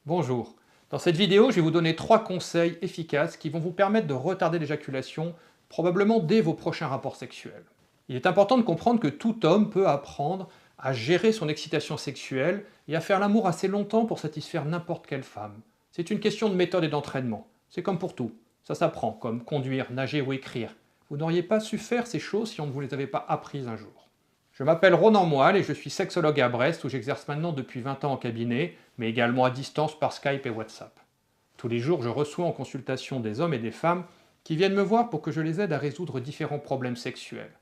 Bonjour. Dans cette vidéo, je vais vous donner 3 conseils efficaces qui vont vous permettre de retarder l'éjaculation, probablement dès vos prochains rapports sexuels. Il est important de comprendre que tout homme peut apprendre à gérer son excitation sexuelle et à faire l'amour assez longtemps pour satisfaire n'importe quelle femme. C'est une question de méthode et d'entraînement. C'est comme pour tout. Ça s'apprend, comme conduire, nager ou écrire. Vous n'auriez pas su faire ces choses si on ne vous les avait pas apprises un jour. Je m'appelle Ronan Moelle et je suis sexologue à Brest où j'exerce maintenant depuis 20 ans en cabinet, mais également à distance par Skype et WhatsApp. Tous les jours, je reçois en consultation des hommes et des femmes qui viennent me voir pour que je les aide à résoudre différents problèmes sexuels.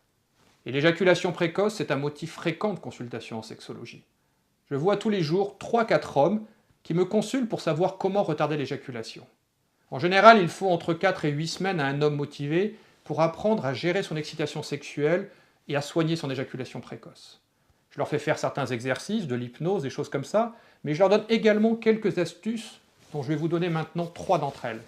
Et l'éjaculation précoce, c'est un motif fréquent de consultation en sexologie. Je vois tous les jours 3-4 hommes qui me consultent pour savoir comment retarder l'éjaculation. En général, il faut entre 4 et 8 semaines à un homme motivé pour apprendre à gérer son excitation sexuelle et à soigner son éjaculation précoce. Je leur fais faire certains exercices, de l'hypnose, des choses comme ça, mais je leur donne également quelques astuces dont je vais vous donner maintenant 3 d'entre elles.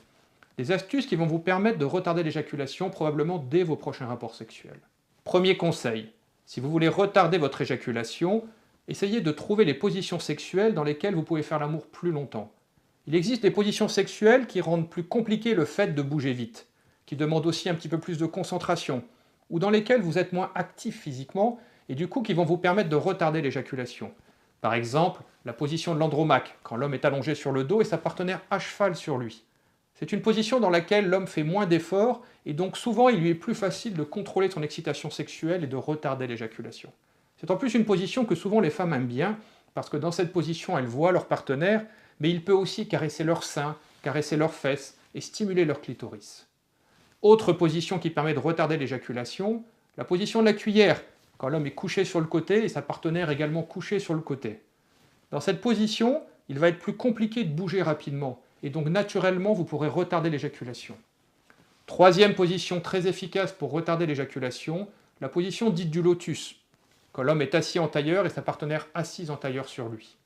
Des astuces qui vont vous permettre de retarder l'éjaculation probablement dès vos prochains rapports sexuels. Premier conseil, si vous voulez retarder votre éjaculation, essayez de trouver les positions sexuelles dans lesquelles vous pouvez faire l'amour plus longtemps. Il existe des positions sexuelles qui rendent plus compliqué le fait de bouger vite, qui demandent aussi un petit peu plus de concentration, ou dans lesquelles vous êtes moins actif physiquement et du coup qui vont vous permettre de retarder l'éjaculation. Par exemple, la position de l'andromaque, quand l'homme est allongé sur le dos et sa partenaire à cheval sur lui. C'est une position dans laquelle l'homme fait moins d'efforts et donc souvent il lui est plus facile de contrôler son excitation sexuelle et de retarder l'éjaculation. C'est en plus une position que souvent les femmes aiment bien parce que dans cette position elles voient leur partenaire, mais il peut aussi caresser leurs seins, caresser leurs fesses et stimuler leur clitoris. Autre position qui permet de retarder l'éjaculation, la position de la cuillère, quand l'homme est couché sur le côté et sa partenaire également couchée sur le côté. Dans cette position, il va être plus compliqué de bouger rapidement, et donc naturellement vous pourrez retarder l'éjaculation. Troisième position très efficace pour retarder l'éjaculation, la position dite du lotus, quand l'homme est assis en tailleur et sa partenaire assise en tailleur sur lui.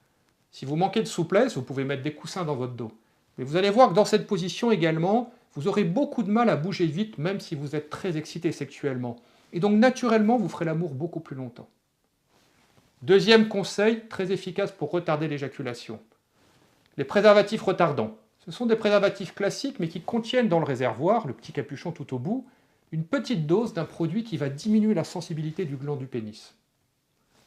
Si vous manquez de souplesse, vous pouvez mettre des coussins dans votre dos. Mais vous allez voir que dans cette position également, vous aurez beaucoup de mal à bouger vite, même si vous êtes très excité sexuellement. Et donc naturellement, vous ferez l'amour beaucoup plus longtemps. Deuxième conseil, très efficace pour retarder l'éjaculation. Les préservatifs retardants. Ce sont des préservatifs classiques, mais qui contiennent dans le réservoir, le petit capuchon tout au bout, une petite dose d'un produit qui va diminuer la sensibilité du gland du pénis.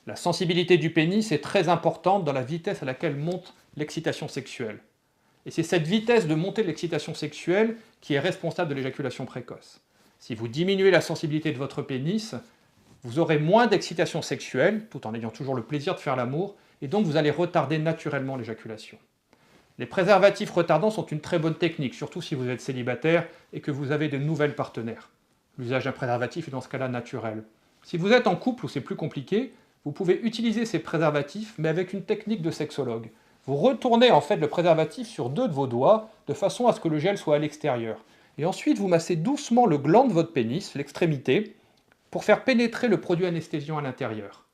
La sensibilité du pénis est très importante dans la vitesse à laquelle monte l'excitation sexuelle. Et c'est cette vitesse de montée de l'excitation sexuelle qui est responsable de l'éjaculation précoce. Si vous diminuez la sensibilité de votre pénis, vous aurez moins d'excitation sexuelle, tout en ayant toujours le plaisir de faire l'amour, et donc vous allez retarder naturellement l'éjaculation. Les préservatifs retardants sont une très bonne technique, surtout si vous êtes célibataire et que vous avez de nouvelles partenaires. L'usage d'un préservatif est dans ce cas-là naturel. Si vous êtes en couple où c'est plus compliqué, vous pouvez utiliser ces préservatifs, mais avec une technique de sexologue. Vous retournez en fait le préservatif sur 2 de vos doigts, de façon à ce que le gel soit à l'extérieur. Et ensuite, vous massez doucement le gland de votre pénis, l'extrémité, pour faire pénétrer le produit anesthésiant à l'intérieur.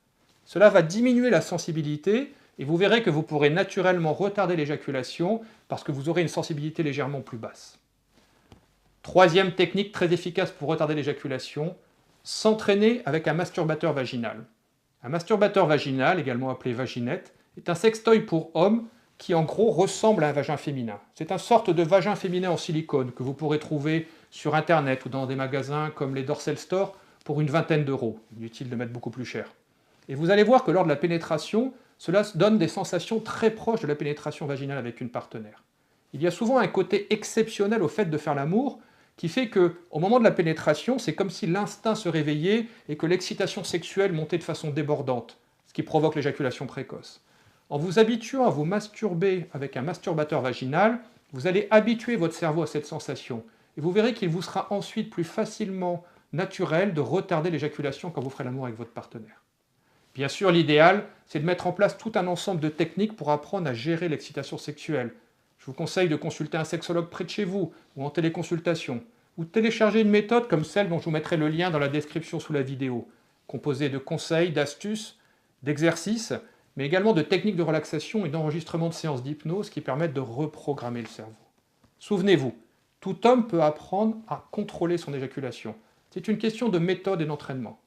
Cela va diminuer la sensibilité, et vous verrez que vous pourrez naturellement retarder l'éjaculation, parce que vous aurez une sensibilité légèrement plus basse. Troisième technique très efficace pour retarder l'éjaculation, s'entraîner avec un masturbateur vaginal. Un masturbateur vaginal, également appelé vaginette, est un sextoy pour hommes qui en gros ressemble à un vagin féminin. C'est une sorte de vagin féminin en silicone que vous pourrez trouver sur internet ou dans des magasins comme les Dorsal Store pour une vingtaine d'euros. Inutile de mettre beaucoup plus cher. Et vous allez voir que lors de la pénétration, cela donne des sensations très proches de la pénétration vaginale avec une partenaire. Il y a souvent un côté exceptionnel au fait de faire l'amour qui fait qu'au moment de la pénétration, c'est comme si l'instinct se réveillait et que l'excitation sexuelle montait de façon débordante, ce qui provoque l'éjaculation précoce. En vous habituant à vous masturber avec un masturbateur vaginal, vous allez habituer votre cerveau à cette sensation. Et vous verrez qu'il vous sera ensuite plus facilement naturel de retarder l'éjaculation quand vous ferez l'amour avec votre partenaire. Bien sûr, l'idéal, c'est de mettre en place tout un ensemble de techniques pour apprendre à gérer l'excitation sexuelle. Je vous conseille de consulter un sexologue près de chez vous, ou en téléconsultation, ou de télécharger une méthode comme celle dont je vous mettrai le lien dans la description sous la vidéo, composée de conseils, d'astuces, d'exercices, mais également de techniques de relaxation et d'enregistrement de séances d'hypnose qui permettent de reprogrammer le cerveau. Souvenez-vous, tout homme peut apprendre à contrôler son éjaculation. C'est une question de méthode et d'entraînement.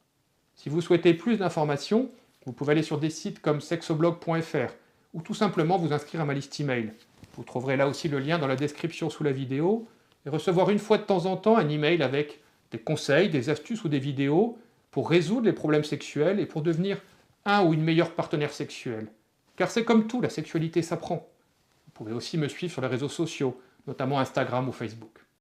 Si vous souhaitez plus d'informations, vous pouvez aller sur des sites comme sexoblog.fr ou tout simplement vous inscrire à ma liste email. Vous trouverez là aussi le lien dans la description sous la vidéo, et recevoir une fois de temps en temps un email avec des conseils, des astuces ou des vidéos pour résoudre les problèmes sexuels et pour devenir un ou une meilleure partenaire sexuelle. Car c'est comme tout, la sexualité s'apprend. Vous pouvez aussi me suivre sur les réseaux sociaux, notamment Instagram ou Facebook.